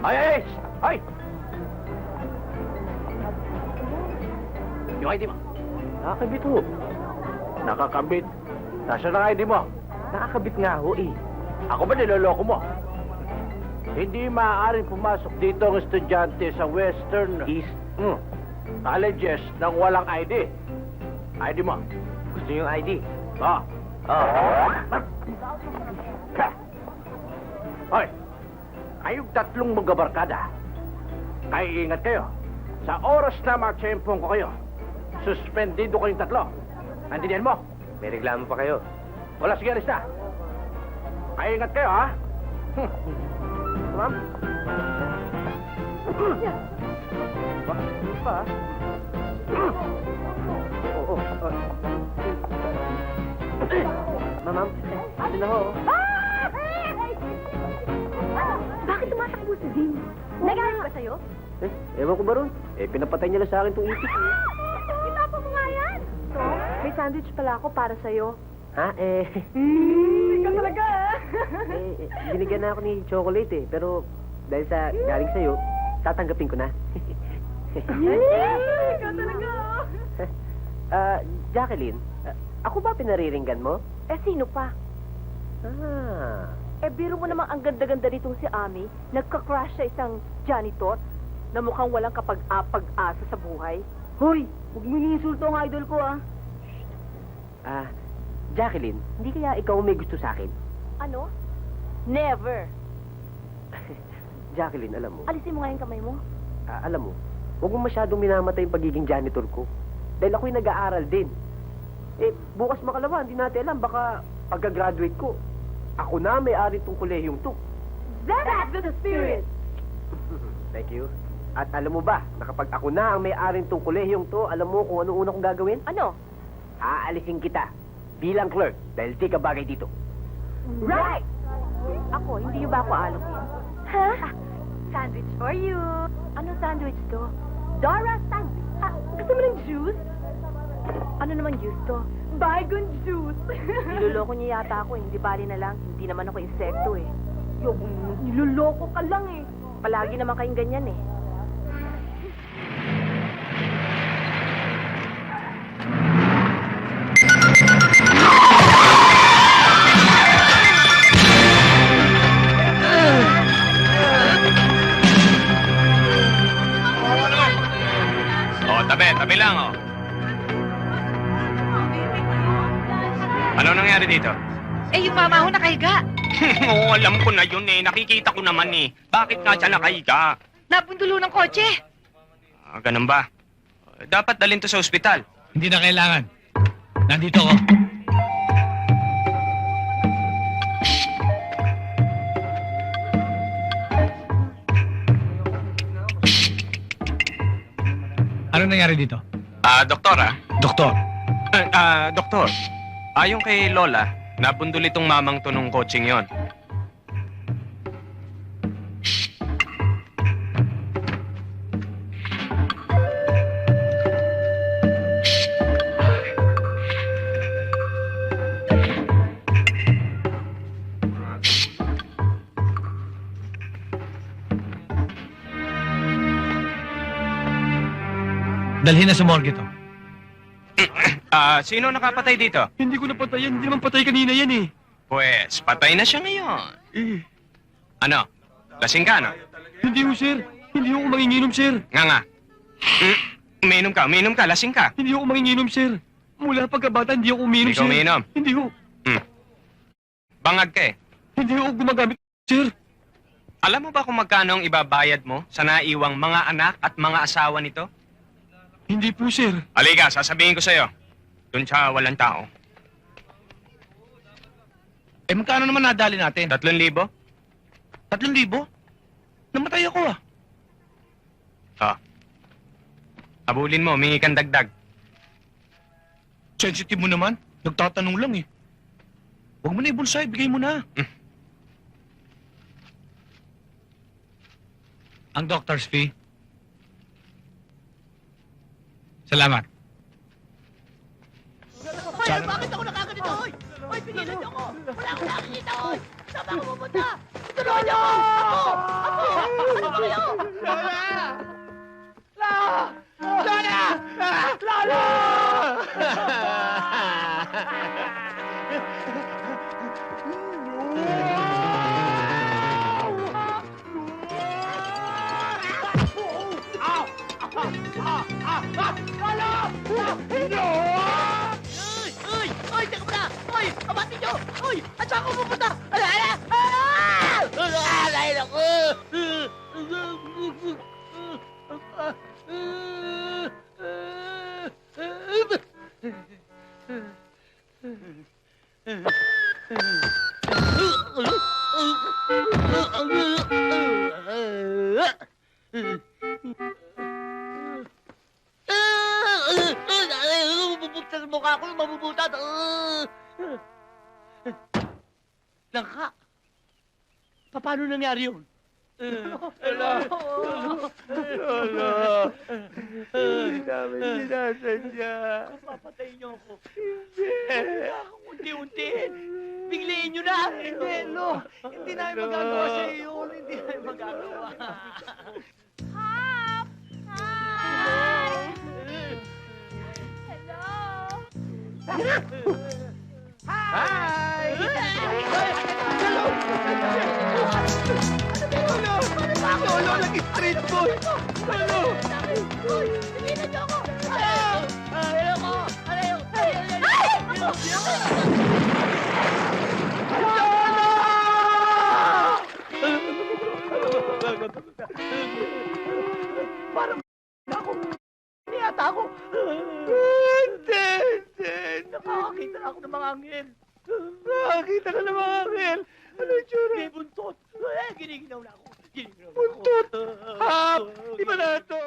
Ay! Ay! Yung ID mo. Nakakabit ho. Nakakabit. Nasaan ang ID mo? Nakakabit nga ho eh. Ako ba niloloko mo? Hindi maaaring pumasok dito ang estudyante sa Western East. Colleges nang walang ID. ID mo. Gusto niyo yung ID? Ah. Hoy! Kayong tatlong magkabarkada. Kaya ingat kayo. Sa oras na matsyempong ko kayo, suspendido kayong tatlo. Antindihan mo? May reklamo pa kayo. Wala, sige, alis na. Kaya ingat kayo, ha? Ma'am? Pa? Oo. Ma'am, ito na ho. Bakit tumatakbo si Zin? Nagalit ba sa'yo? Ewan ko ba ron? Pinapatay niya lang sa akin itong ipis. Itapa mo nga yan! So, may sandwich pala ako para sa'yo. Ha? Ikaw talaga, Binigyan na ako ni chocolate pero dahil sa galing sa'yo, tatanggapin ko na. Ikaw talaga, Jacqueline, ako ba pinariringgan mo? sino pa? Biro mo namang ang ganda-ganda nitong si Ami, nagka-crush sa isang janitor na mukhang walang kapag-apag-asa sa buhay. Hoy, huwag mo iniinsulto ang idol ko, Jacqueline, hindi kaya ikaw may gusto sa akin? Ano? Never. Jacqueline, alam mo, Alisin mo nga yung kamay mo. alam mo, huwag mo masyadong minamatay yung pagiging janitor ko. Dahil ako'y nag-aaral din. Bukas makalawa, hindi natin alam, baka pagka-graduate ko, ako na may-ari tong kolehiyong to. That's the spirit! Thank you. At alam mo ba, na kapag ako na ang may-ari tong kolehiyong to, alam mo kung ano una kong gagawin? Ano? Aalisin kita bilang clerk dahil di ka bagay dito. Right! Ako, hindi ba ako alokin? Ha? Sandwich for you. Anong sandwich to? Dora sandwich. Gusto mo ng juice? Ano naman juice to? Bygone juice. Niloloko niya yata ako eh. Hindi bali na lang. Hindi naman ako insekto eh. Niloloko ka lang eh. Palagi naman kayong ganyan eh. Tabi lang, oh. Ano nangyari dito? Yung mama ko nakahiga. Oo, alam ko na yun eh. Nakikita ko naman eh. Bakit nga siya nakahiga? Napundulo ng kotse. Ganun ba? Dapat dalhin to sa ospital. Hindi na kailangan. Nandito ako. Ano nangyari dito? Doktor, Doktor, Doktor. Ayon kay Lola, napundol itong mamang to nung coaching yon. dalhin na sa morgue to. Sino nakapatay dito? Hindi ko napatay yan. Hindi naman patay kanina yan eh. Pues, patay na siya ngayon. Ano? Lasing ka, no? Hindi ho, sir. Hindi ho ako manginginom, sir. Nga. Uminom ka, lasing ka. Hindi ho ako manginginom, sir. Mula pagkabata, hindi ako uminom, Hindi ka sir. umiinom? Hindi ho. Bangag ka eh. Hindi ho ako gumagamit, sir. Alam mo ba kung magkano ang ibabayad mo sa naiwang mga anak at mga asawa nito? Hindi po, sir. Halika, sasabihin ko sa'yo. Doon sa walang tao. Magkano naman nadali natin? 3,000? 3,000? Namatay ako Habulin mo, humingi kang dagdag. Sensitive mo naman. Nagtatanong lang eh. Huwag mo na ibulsay, bigay mo na. Ang doctor's fee. Salamat. Hoy, bakit ako nakaganito, hoy? Hoy, pigilan niyo ako! Wala akong nakikita, hoy! Saan ba ako pupunta? Tulungan niyo ako! Ako! Ano ba ako pupunta? Ala! Ah! Alay ako! Mabubuksan ang mukha ko, mabubutat. Langka. Paano nangyari yun? Hindi namin sinasadya. Papatayin niyo ako. Unti-unti. Biglayin niyo na. Hindi, Lo. Hindi namin magagawa sa iyo. Hindi namin magagawa. Hop! Hi! Hello! Hi! Lolo, nag-street food! Lolo! Uy! Tingnan niyo ako! Ayoko! Ayoko! Parang ako. Niyata ako. Hindi! Nakakakita na ako ng mga anghel. Nakakita ka ng mga angel! Ano yung tsura? May buntot. Giniginaw na ako. Buntot! Hap! Iba na ito!